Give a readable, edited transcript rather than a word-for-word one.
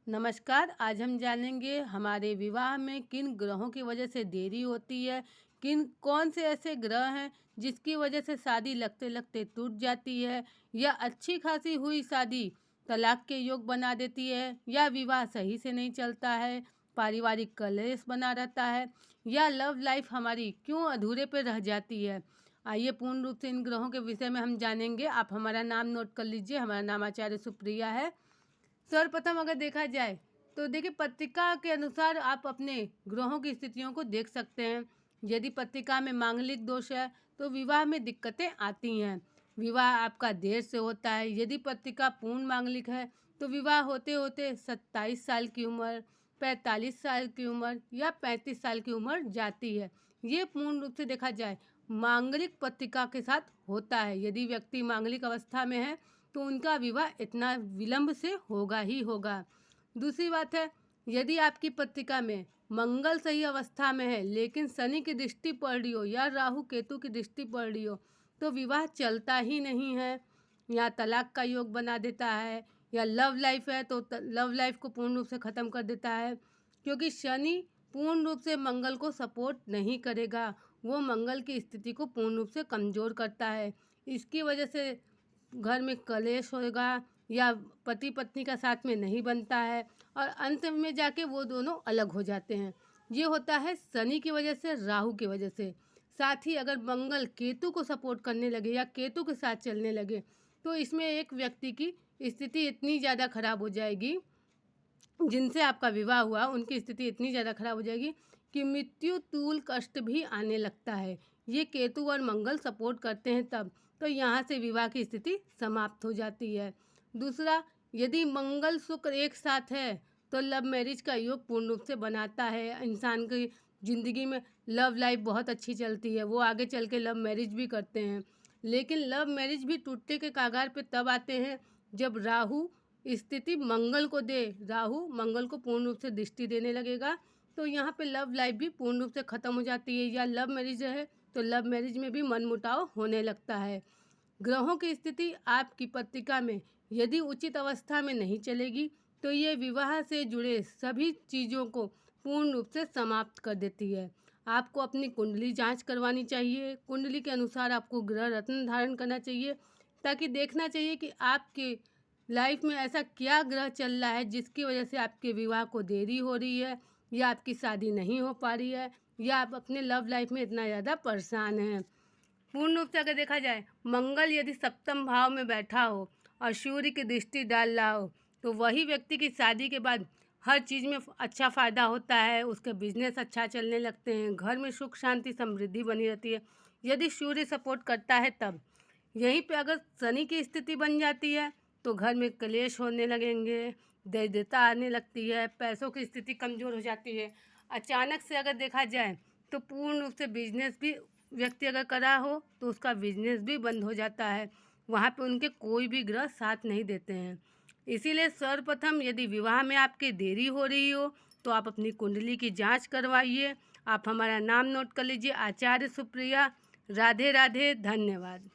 नमस्कार। आज हम जानेंगे हमारे विवाह में किन ग्रहों की वजह से देरी होती है। कौन से ऐसे ग्रह हैं जिसकी वजह से शादी लगते लगते टूट जाती है, या अच्छी खासी हुई शादी तलाक के योग बना देती है, या विवाह सही से नहीं चलता है, पारिवारिक कलेश बना रहता है, या लव लाइफ हमारी क्यों अधूरे पे रह जाती है। आइए पूर्ण रूप से इन ग्रहों के विषय में हम जानेंगे। आप हमारा नाम नोट कर लीजिए। हमारा नाम आचार्य सुप्रिया है। सर्वप्रथम अगर देखा जाए तो देखिए, पत्रिका के अनुसार आप अपने ग्रहों की स्थितियों को देख सकते हैं। यदि पत्रिका में मांगलिक दोष है तो विवाह में दिक्कतें आती हैं। विवाह आपका देर से होता है। यदि पत्रिका पूर्ण मांगलिक है तो विवाह होते होते 27 साल की उम्र, 45 साल की उम्र या 35 साल की उम्र जाती है। ये पूर्ण रूप से देखा जाए मांगलिक पत्रिका के साथ होता है। यदि व्यक्ति मांगलिक अवस्था में है तो उनका विवाह इतना विलंब से होगा ही होगा। दूसरी बात है, यदि आपकी पत्रिका में मंगल सही अवस्था में है लेकिन शनि की दृष्टि पड़ रही हो या राहु केतु की दृष्टि पड़ रही हो तो विवाह चलता ही नहीं है, या तलाक का योग बना देता है। या लव लाइफ है तो लव लाइफ को पूर्ण रूप से ख़त्म कर देता है, क्योंकि शनि पूर्ण रूप से मंगल को सपोर्ट नहीं करेगा। वो मंगल की स्थिति को पूर्ण रूप से कमज़ोर करता है। इसकी वजह से घर में कलेश होगा, या पति पत्नी का साथ में नहीं बनता है, और अंत में जाके वो दोनों अलग हो जाते हैं। ये होता है शनि की वजह से, राहु की वजह से। साथ ही अगर मंगल केतु को सपोर्ट करने लगे या केतु के साथ चलने लगे तो इसमें एक व्यक्ति की स्थिति इतनी ज़्यादा खराब हो जाएगी, जिनसे आपका विवाह हुआ उनकी स्थिति इतनी ज़्यादा खराब हो जाएगी कि मृत्यु तूल कष्ट भी आने लगता है। ये केतु और मंगल सपोर्ट करते हैं तब, तो यहाँ से विवाह की स्थिति समाप्त हो जाती है। दूसरा, यदि मंगल शुक्र एक साथ है तो लव मैरिज का योग पूर्ण रूप से बनाता है। इंसान की ज़िंदगी में लव लाइफ बहुत अच्छी चलती है, वो आगे चल के लव मैरिज भी करते हैं। लेकिन लव मैरिज भी टूटने के कगार पे तब आते हैं जब राहु स्थिति मंगल को दे। राहु मंगल को पूर्ण रूप से दृष्टि देने लगेगा, तो यहाँ पे लव लाइफ भी पूर्ण रूप से ख़त्म हो जाती है। या लव मैरिज है तो लव मैरिज में भी मनमुटाव होने लगता है। ग्रहों की स्थिति आपकी पत्रिका में यदि उचित अवस्था में नहीं चलेगी तो ये विवाह से जुड़े सभी चीज़ों को पूर्ण रूप से समाप्त कर देती है। आपको अपनी कुंडली जांच करवानी चाहिए। कुंडली के अनुसार आपको ग्रह रत्न धारण करना चाहिए, ताकि देखना चाहिए कि आपके लाइफ में ऐसा क्या ग्रह चल रहा है जिसकी वजह से आपके विवाह को देरी हो रही है, या आपकी शादी नहीं हो पा रही है, या आप अपने लव लाइफ में इतना ज़्यादा परेशान हैं। पूर्ण रूप से अगर देखा जाए, मंगल यदि सप्तम भाव में बैठा हो और सूर्य की दृष्टि डाल रहा हो तो वही व्यक्ति की शादी के बाद हर चीज़ में अच्छा फ़ायदा होता है। उसके बिजनेस अच्छा चलने लगते हैं, घर में सुख शांति समृद्धि बनी रहती है, यदि सूर्य सपोर्ट करता है तब। यहीं पे अगर शनि की स्थिति बन जाती है तो घर में क्लेश होने लगेंगे, दरिद्रता आने लगती है, पैसों की स्थिति कमज़ोर हो जाती है। अचानक से अगर देखा जाए तो पूर्ण रूप से बिजनेस भी व्यक्ति अगर करा हो तो उसका बिजनेस भी बंद हो जाता है। वहाँ पे उनके कोई भी ग्रह साथ नहीं देते हैं। इसीलिए सर्वप्रथम, यदि विवाह में आपकी देरी हो रही हो तो आप अपनी कुंडली की जांच करवाइए। आप हमारा नाम नोट कर लीजिए, आचार्य सुप्रिया। राधे राधे, धन्यवाद।